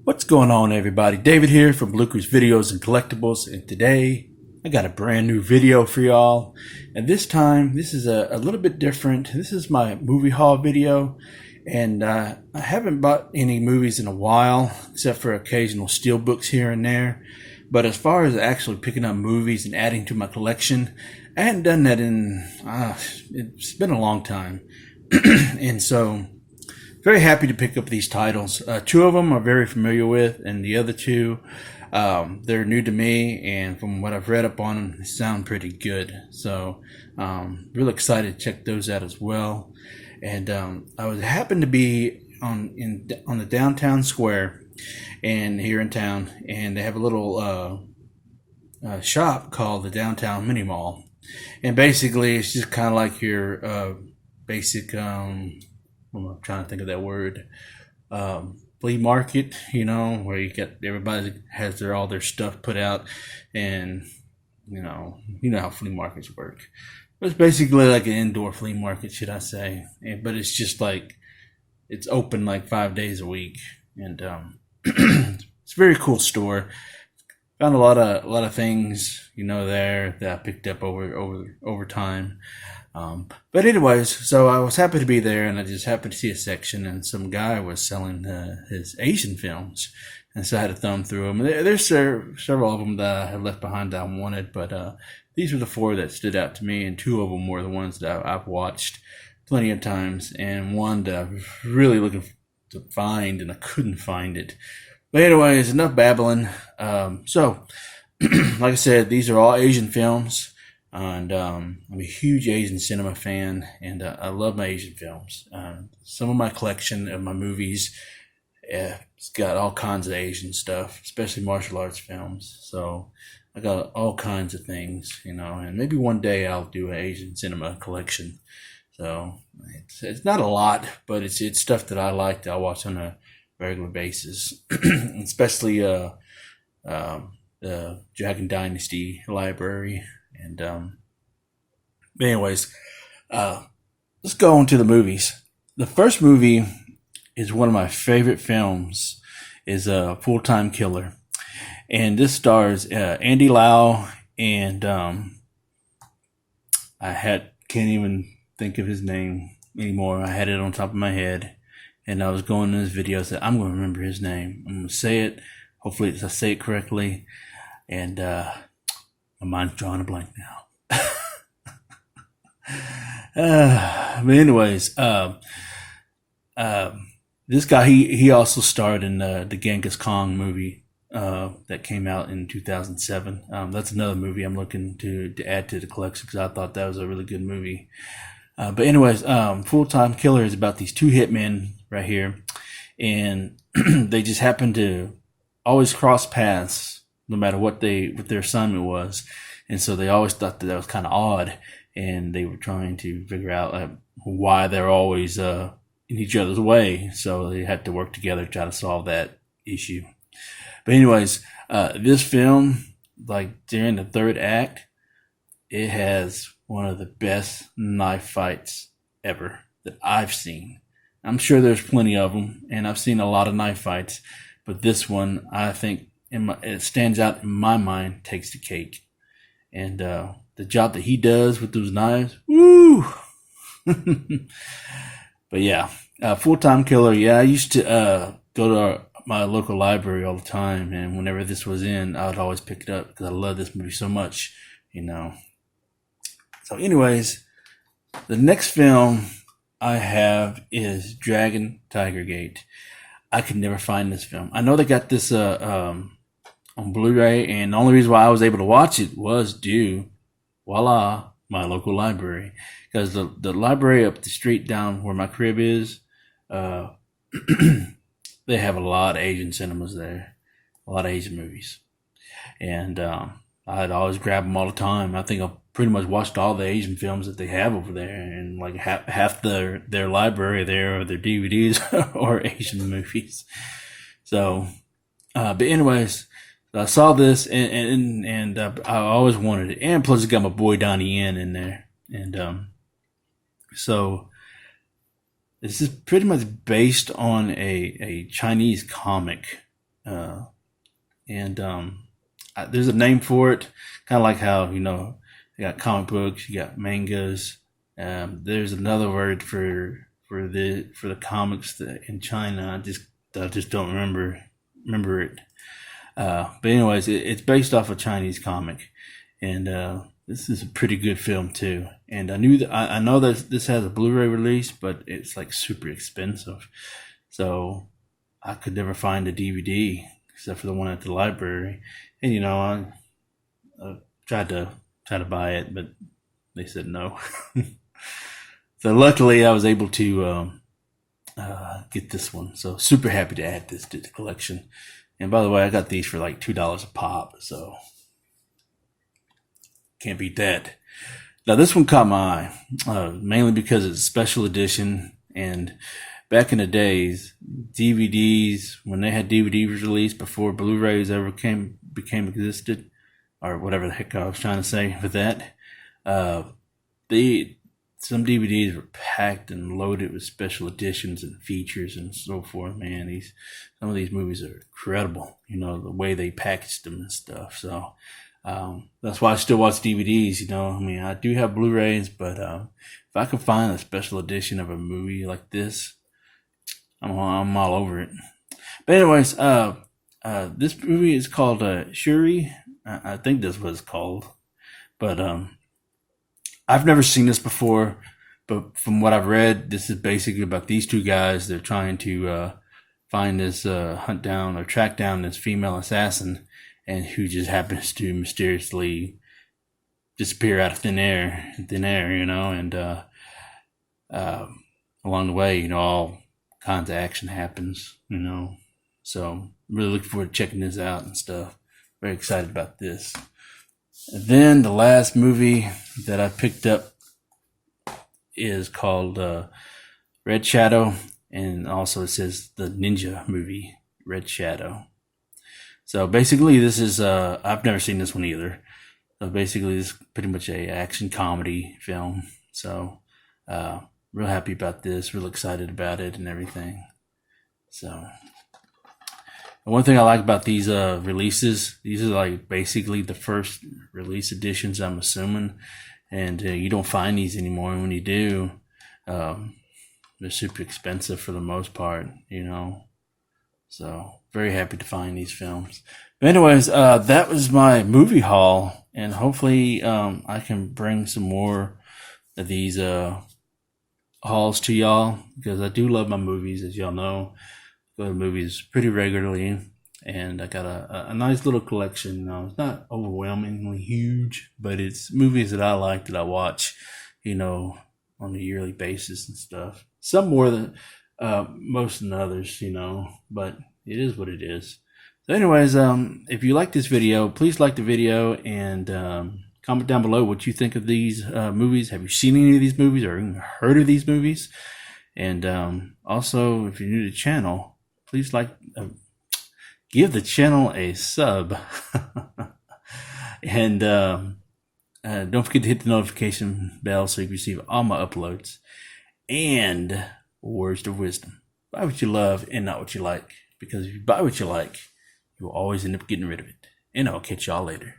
What's going on, everybody? David here from Bluckers Videos and Collectables, and today I got a brand new video for y'all. And this time, this is a little bit different. This is my movie haul video, and I haven't bought any movies in a while, except for occasional steelbooks here and there. But as far as actually picking up movies and adding to my collection, I hadn't done that in, it's been a long time. And so, very happy to pick up these titles. Two of them I'm very familiar with, and the other two, they're new to me, and from what I've read up on them, they sound pretty good. So, really excited to check those out as well. And I happened to be on the downtown square, and here in town, and they have a little shop called the Downtown Mini Mall, and basically it's just kind of like your basic. I'm trying to think of that word. Flea market, where you get everybody has all their stuff put out, and you know how flea markets work. It's basically like an indoor flea market, should I say? But it's just like it's open like 5 days a week, and it's a very cool store. Found a lot of things there that I picked up over time. But anyways, so I was happy to be there, and I just happened to see a section, and some guy was selling his Asian films, and so I had to thumb through them. There's several of them that I had left behind that I wanted, but these were the four that stood out to me, and two of them were the ones that I've watched plenty of times, and one that I was really looking to find, and I couldn't find it. But anyways, enough babbling. So, like I said, these are all Asian films. And I'm a huge Asian cinema fan, and I love my Asian films. Some of my collection of my movies, it's got all kinds of Asian stuff, especially martial arts films. So I got all kinds of things, and maybe one day I'll do an Asian cinema collection. So it's not a lot, but it's stuff that I like that I watch on a regular basis, especially the Dragon Dynasty library. And anyways, let's go on to the movies. The first movie is one of my favorite films, is Full-Time Killer, and this stars Andy Lau, and can't even think of his name anymore. I had it on top of my head, and I was going in this video, said I'm going to remember his name. I'm going to say it. Hopefully I say it correctly, and my mind's drawing a blank now. But anyways, this guy, he also starred in the Genghis Khan movie that came out in 2007. That's another movie I'm looking to add to the collection, because I thought that was a really good movie. But anyways, Full-Time Killer is about these two hitmen right here, and they just happen to always cross paths, no matter what their assignment was. And so they always thought that was kind of odd, and they were trying to figure out why they're always in each other's way. So they had to work together to try to solve that issue. But anyways, this film, like during the third act, it has one of the best knife fights ever that I've seen. I'm sure there's plenty of them, and I've seen a lot of knife fights, but this one, I think, it stands out in my mind, takes the cake. And the job that he does with those knives, woo! But yeah, Full-Time Killer, yeah, I used to go to my local library all the time, and whenever this was in, I would always pick it up, because I love this movie so much, So anyways, the next film I have is Dragon Tiger Gate. I could never find this film. I know they got this on Blu-ray, and the only reason why I was able to watch it was due, voila, my local library. Because the library up the street down where my crib is, they have a lot of Asian cinemas there, a lot of Asian movies. And I'd always grab them all the time. I think I've pretty much watched all the Asian films that they have over there, and like half their library there, or their DVDs, or Asian movies. So, but anyways, I saw this, and I always wanted it, and plus it's got my boy Donnie Yen in there, and so this is pretty much based on a Chinese comic There's a name for it, kind of like how, you got comic books, you got mangas. There's another word for the comics in China. I just don't remember it. But anyways, it's based off a Chinese comic, and this is a pretty good film too. And I know that this has a Blu-ray release, but it's like super expensive, so I could never find a DVD except for the one at the library. And I tried to buy it, but they said no. So luckily, I was able to get this one. So super happy to add this to the collection. And by the way, I got these for like $2 a pop, so can't beat that. Now this one caught my eye, mainly because it's a special edition. And back in the days, DVDs, when they had DVDs released before Blu-rays ever became existed, or whatever the heck I was trying to say with that, some DVDs were packed and loaded with special editions and features and so forth. Man, some of these movies are incredible. The way they packaged them and stuff. So that's why I still watch DVDs. I do have Blu-rays, but if I could find a special edition of a movie like this, I'm all over it. But anyways, this movie is called Shuri. I think that's what it's called. But I've never seen this before, but from what I've read, this is basically about these two guys. They're trying to find this, track down this female assassin, and who just happens to mysteriously disappear out of thin air, and along the way, all kinds of action happens, So I'm really looking forward to checking this out and stuff. Very excited about this. And then the last movie that I picked up is called Red Shadow, and also it says the ninja movie Red Shadow. So basically this is I've never seen this one either. So basically this is pretty much a action comedy film. So real happy about this, real excited about it and everything. So one thing I like about these releases, these are like basically the first release editions, I'm assuming, and you don't find these anymore. And when you do, they're super expensive for the most part, So very happy to find these films. But anyways, that was my movie haul, and hopefully I can bring some more of these hauls to y'all, because I do love my movies, as y'all know. Go to movies pretty regularly, and I got a nice little collection. It's not overwhelmingly huge, but it's movies that I like, that I watch, on a yearly basis and stuff. Some more than most than others, but it is what it is. So anyways, if you like this video, please like the video, and comment down below what you think of these movies. Have you seen any of these movies, or even heard of these movies? And also, if you're new to the channel, please give the channel a sub. And don't forget to hit the notification bell so you can receive all my uploads. And words of wisdom: buy what you love and not what you like, because if you buy what you like, you will always end up getting rid of it. And I'll catch y'all later.